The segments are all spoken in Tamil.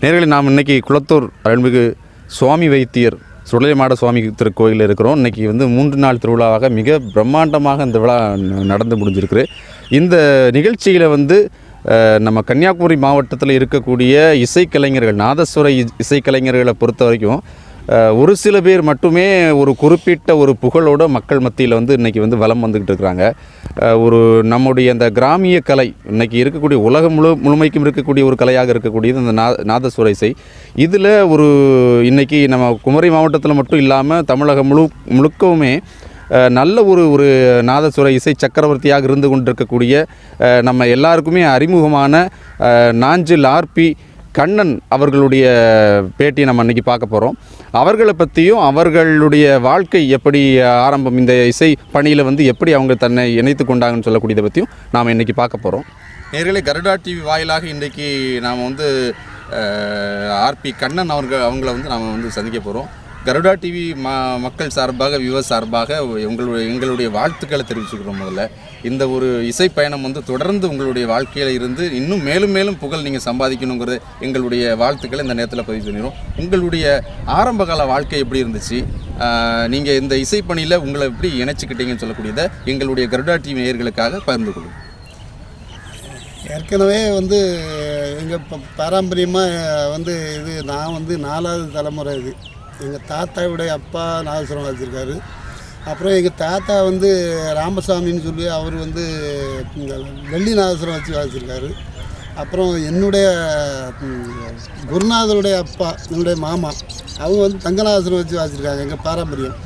நேர்களை நாம் இன்றைக்கி குளத்தூர் அருள்மிகு சுவாமி வைத்தியர் சுடலைமாட சுவாமி திருக்கோயிலில் இருக்கிறோம். இன்றைக்கி 3 நாள் திருவிழாவாக மிக பிரம்மாண்டமாக இந்த விழா நடந்து முடிஞ்சிருக்கு. இந்த நிகழ்ச்சியில் நம்ம கன்னியாகுமரி மாவட்டத்தில் இருக்கக்கூடிய இசைக்கலைஞர்கள், நாதஸ்வர இசைக்கலைஞர்களை பொறுத்த வரைக்கும் ஒரு சில பேர் மட்டுமே ஒரு குறிப்பிட்ட ஒரு புகழோட மக்கள் மத்தியில் இன்றைக்கி வலம் வந்துக்கிட்டு இருக்கிறாங்க. நம்முடைய அந்த கிராமிய கலை இன்றைக்கி இருக்கக்கூடிய உலகம் முழுமைக்கும் இருக்கக்கூடிய ஒரு கலையாக இருக்கக்கூடியது இந்த நாதஸ்வர இசை. இதில் இன்றைக்கி நம்ம குமரி மாவட்டத்தில் மட்டும் இல்லாமல் தமிழகம் முழுக்கவுமே நல்ல ஒரு நாதஸ்வர இசை சக்கரவர்த்தியாக இருந்து கொண்டிருக்கக்கூடிய நம்ம எல்லாருக்குமே அறிமுகமான நாஞ்சில் ஆர்பி கண்ணன் அவர்களுடைய பேட்டியை நம்ம இன்றைக்கி பார்க்க போகிறோம். அவர்களை பற்றியும் அவர்களுடைய வாழ்க்கை எப்படி ஆரம்பம், இந்த இசை பணியில் எப்படி அவங்க தன்னை இணைத்து கொண்டாங்கன்னு சொல்லக்கூடியதை பற்றியும் நாம் இன்றைக்கி பார்க்க போகிறோம். நேர்களே, கருடா டிவி வாயிலாக இன்றைக்கி நாம் ஆர்பி கண்ணன் அவங்கள நாம் சந்திக்க போகிறோம். கருடா டிவி மக்கள் சார்பாக, வியூவர்ஸ் சார்பாக எங்களுடைய வாழ்த்துக்களை தெரிவிச்சுக்கிறோம். முதல்ல இந்த ஒரு இசை பயணம் தொடர்ந்து உங்களுடைய வாழ்க்கையில் இருந்து இன்னும் மேலும் புகழ் நீங்கள் சம்பாதிக்கணுங்கிறது எங்களுடைய வாழ்த்துக்களை இந்த நேரத்தில் பதிவு பண்ணிடுறோம். உங்களுடைய ஆரம்பகால வாழ்க்கை எப்படி இருந்துச்சு, நீங்கள் இந்த இசைப்பணியில் உங்களை எப்படி இணைச்சிக்கிட்டீங்கன்னு சொல்லக்கூடியதை எங்களுடைய கருடா டிவி நேயர்களுக்காக பகிர்ந்து கொள்ளும். ஏற்கனவே எங்கள் பாரம்பரியமாக இது நான் 4வது தலைமுறை. இது எங்கள் தாத்தாவுடைய அப்பா நாதஸ்வரம் வாசிச்சிருக்காரு. அப்புறம் எங்கள் தாத்தா ராமசாமின்னு சொல்லி அவர் இந்த வெள்ளி நாதஸ்வரம் வச்சு வாசிச்சிருக்காரு. அப்புறம் என்னுடைய குருநாதருடைய அப்பா, என்னுடைய மாமா, அவங்க தங்கநாதஸ்வரம் வச்சு வாசிச்சிருக்காங்க. எங்கள் பாரம்பரியம்.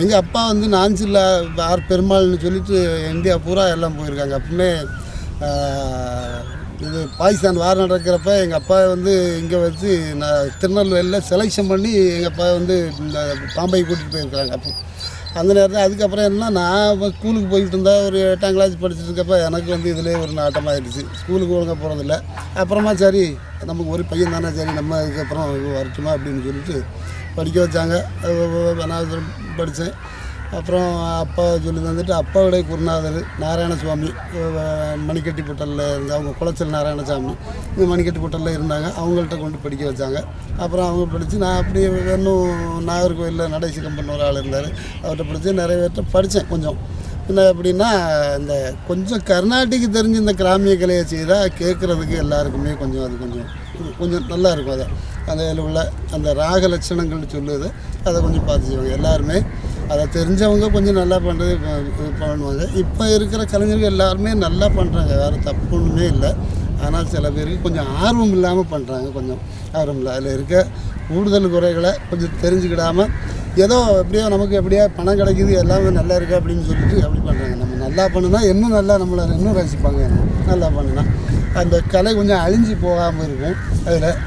எங்கள் அப்பா நாஞ்சில் ஆர் பெருமாள்னு சொல்லிட்டு இந்தியா பூரா எல்லாம் போயிருக்காங்க. அப்படின்னே இது பாகிஸ்தான் வாரம் நடக்கிறப்ப எங்கள் அப்பா இங்கே வச்சு நான் திருநெல்வேலியில் செலெக்ஷன் பண்ணி எங்கள் அப்பா இந்த பாம்பை கூட்டிகிட்டு போயிருக்கிறாங்க. அப்போ அந்த நேரத்தில் அதுக்கப்புறம் என்ன, நான் ஸ்கூலுக்கு போய்கிட்டு இருந்தால் ஒரு 8ஆம் கிளாஸ் படிச்சுட்டு இருக்கப்போ எனக்கு இதிலே ஒரு நாட்டமாகிடுச்சு. ஸ்கூலுக்கு ஒழுங்காக போகிறதில்ல. அப்புறமா சரி நமக்கு ஒரு பையன் தானே, சரி நம்ம அதுக்கப்புறம் வரட்டுமா அப்படின்னு சொல்லிட்டு படிக்க வச்சாங்க. நான் படித்தேன். அப்புறம் அப்பா சொல்லி தந்துட்டு அப்பாவுடைய குருநாதர் நாராயணசுவாமி மணிக்கட்டிப்பட்டலில் இருந்து, அவங்க குளச்சல் நாராயணசாமி இந்த மணிக்கட்டிப்பட்டலில் இருந்தாங்க. அவங்கள்ட்ட கொண்டு படிக்க வச்சாங்க. அப்புறம் அவங்க படித்து நான் அப்படியே இன்னும் நாகர்கோவிலில் நடேசிகம் பண்ண ஒரு ஆள் இருந்தார். அவர்கிட்ட படித்து நிறைவேற்ற படித்தேன். கொஞ்சம் என்ன அப்படின்னா, இந்த கொஞ்சம் கர்நாடிக்கு தெரிஞ்சு இந்த கிராமிய கலையை செய்தால் கேட்குறதுக்கு எல்லாருக்குமே கொஞ்சம் நல்லா இருக்கும். அந்த அதில் உள்ள அந்த ராக லட்சணங்கள்னு சொல்லுது, அதை கொஞ்சம் பார்த்து செய்வாங்க. எல்லாருமே அதை தெரிஞ்சவங்க கொஞ்சம் நல்லா பண்ணுவாங்க. இப்போ இருக்கிற கலைஞர்கள் எல்லாருமே நல்லா பண்ணுறாங்க, வேறு தப்பு ஒன்றுமே இல்லை. ஆனால் சில பேருக்கு கொஞ்சம் ஆர்வம் இல்லாமல் பண்ணுறாங்க. கொஞ்சம் ஆர்வம் இல்லை. அதில் இருக்க கூடுதல் குறைகளை கொஞ்சம் தெரிஞ்சுக்கிடாமல் ஏதோ எப்படியோ நமக்கு எப்படியா பணம் கிடைக்கிது, எல்லாமே நல்லா இருக்குது அப்படின்னு சொல்லிட்டு அப்படி பண்ணுறாங்க. நம்ம நல்லா பண்ணுனா இன்னும் நல்லா நம்மளை இன்னும் ரசிப்பாங்க. நல்லா பண்ணுனா அந்த கலை கொஞ்சம் அழிஞ்சு போகாமல் இருக்கும்.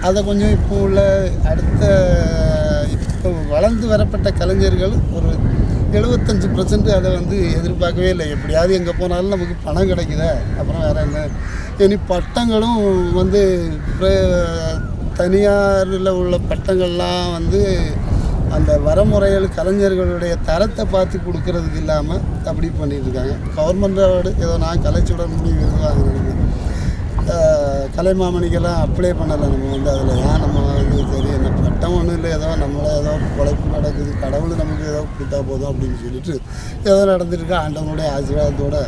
அதை கொஞ்சம் இப்போ உள்ள இப்போ வளர்ந்து வரப்பட்ட கலைஞர்கள் ஒரு 75% அதை எதிர்பார்க்கவே இல்லை. எப்படியாவது எங்கே போனாலும் நமக்கு பணம் கிடைக்குதா, அப்புறம் வேறு என்ன. இனி பட்டங்களும் தனியாரில் உள்ள பட்டங்கள்லாம் அந்த வரமுறைகள் கலைஞர்களுடைய தரத்தை பார்த்து கொடுக்கறதுக்கு இல்லாமல் அப்படி பண்ணிகிட்ருக்காங்க. கவர்மெண்டோடு ஏதோ நான் கலைச்சுடன் முடிவு விருது வாங்கினது, கலைமாமணிக்கெல்லாம் அப்ளை பண்ணலை. நம்ம அதில் ஏன் நம்ம சரி என்ன பட்டம் ஒன்றும் இல்லை, ஏதோ நம்மளை ஏதோ உழைப்பு நடக்குது, கடவுள் நமக்கு ஏதோ கொடுத்தா போதும் அப்படின்னு சொல்லிட்டு ஏதோ நடந்துட்டுருக்கா. ஆண்டவனுடைய ஆசீர்வாதத்தோடு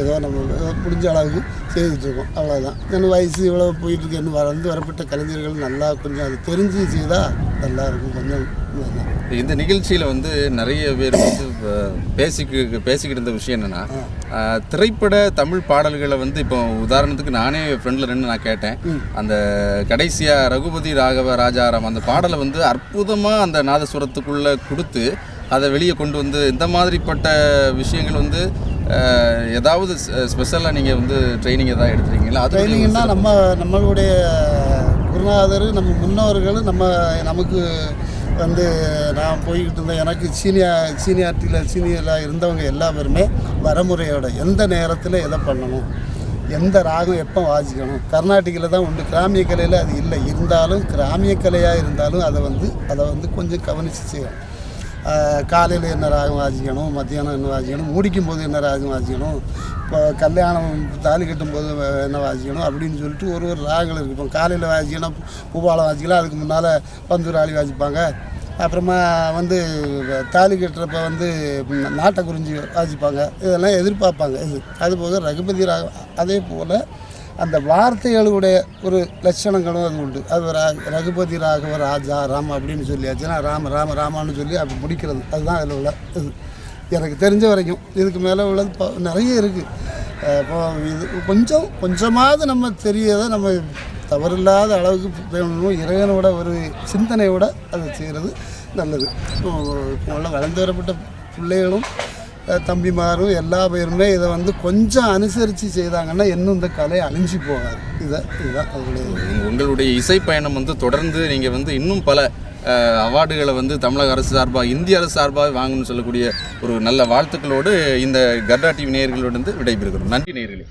ஏதோ நம்ம முடிஞ்ச அளவுக்கு செய்துட்ருக்கோம். அவ்வளோதான். என் வயசு இவ்வளோ போயிட்டுருக்கு. இன்னும் வரப்பட்ட கலைஞர்கள் நல்லா கொஞ்சம் அது தெரிஞ்சு செய்தால் நல்லாயிருக்கும். கொஞ்சம் இந்த நிகழ்ச்சியில் நிறைய பேர் பேசிக்கிட்டு இருந்த விஷயம் என்னென்னா, திரைப்பட தமிழ் பாடல்களை இப்போ உதாரணத்துக்கு நானே ஃப்ரெண்டில் நின்று நான் கேட்டேன். அந்த கடைசியாக ரகுபதி ராகவ ராஜாராம் அந்த பாடலை அற்புதமாக அந்த நாதஸ்வரத்துக்குள்ளே கொடுத்து அதை வெளியே கொண்டு இந்த மாதிரிப்பட்ட விஷயங்கள் ஏதாவது ஸ்பெஷலாக நீங்கள் ட்ரைனிங் எதாவது எடுத்துருக்கீங்களா? அது ட்ரைனிங்னா நம்மளுடைய குருநாதர், நம்ம முன்னோர்கள், நமக்கு நான் போய்கிட்டு இருந்தேன். எனக்கு சீனியராக இருந்தவங்க எல்லா பேருமே வரமுறையோட எந்த நேரத்தில் எதை பண்ணணும், எந்த ராகம் எப்போ வாசிக்கணும். கர்நாடிக்கில் தான் உண்டு, கிராமிய கலையில் அது இல்லை. இருந்தாலும் கிராமிய கலையாக இருந்தாலும் அதை கொஞ்சம் கவனித்து செய்யணும். காலையில் என்ன ராகம் வாசிக்கணும், மத்தியானம் என்ன வாசிக்கணும், முடிக்கும் போது என்ன ராகம் வாசிக்கணும், இப்போ கல்யாணம் தாலி கட்டும்போது என்ன வாசிக்கணும் அப்படின்னு சொல்லிட்டு ஒரு ராகங்கள் இருக்குது. இப்போ காலையில் வாசிக்கணும் பூபாலம் வாசிக்கலாம், அதுக்கு முன்னால் பந்தூராளி வாசிப்பாங்க. அப்புறமா வந்து தாலி கட்டுறப்ப வந்து நாட்டை குறிஞ்சி வாசிப்பாங்க. இதெல்லாம் எதிர்பார்ப்பாங்க. அதுபோக ரகுபதி ராகம் அதே போல் அந்த வார்த்தைகளுடைய ஒரு லட்சணங்களும் அது உண்டு. அது ரகுபதி ராகவ ராஜா ராம் அப்படின்னு சொல்லியாச்சுன்னா ராம ராம ராமான்னு சொல்லி அப்படி முடிக்கிறது. அதுதான் அதில் உள்ள இது எனக்கு தெரிஞ்ச வரைக்கும். இதுக்கு மேலே உள்ளது நிறைய இருக்குது. இப்போ இது கொஞ்சமாவது நம்ம தெரியதை நம்ம தவறில்லாத அளவுக்கு வேணும். இறைவனோட ஒரு சிந்தனையோட அதை செய்கிறது நல்லது. இப்போ உள்ள வளர்ந்து வரப்பட்ட பிள்ளைகளும் தம்பிமாரும் எல்லா பேருமே இதை வந்து கொஞ்சம் அனுசரித்து செய்தாங்கன்னா இன்னும் இந்த கலை அழிஞ்சு போகாது. இதுதான் அவங்களுடைய உங்களுடைய இசை பயணம் வந்து தொடர்ந்து நீங்கள் வந்து இன்னும் பல அவார்டுகளை வந்து தமிழக அரசு சார்பாக இந்திய அரசு சார்பாக வாங்கணும்னு சொல்லக்கூடிய ஒரு நல்ல வாழ்த்துக்களோடு இந்த கர்டா டிவி நேயர்களோடு விடைபெறுகிறோம். நன்றி நேயர்களே.